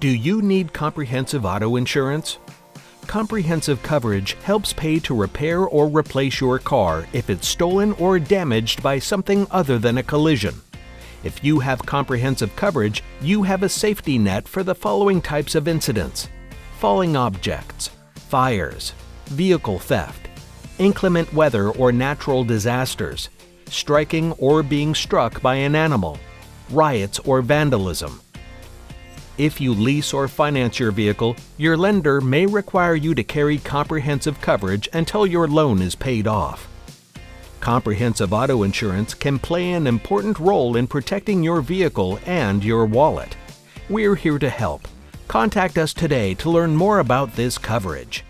Do you need comprehensive auto insurance? Comprehensive coverage helps pay to repair or replace your car if it's stolen or damaged by something other than a collision. If you have comprehensive coverage, you have a safety net for the following types of incidents: falling objects, fires, vehicle theft, inclement weather or natural disasters, striking or being struck by an animal, riots or vandalism. If you lease or finance your vehicle, your lender may require you to carry comprehensive coverage until your loan is paid off. Comprehensive auto insurance can play an important role in protecting your vehicle and your wallet. We're here to help. Contact us today to learn more about this coverage.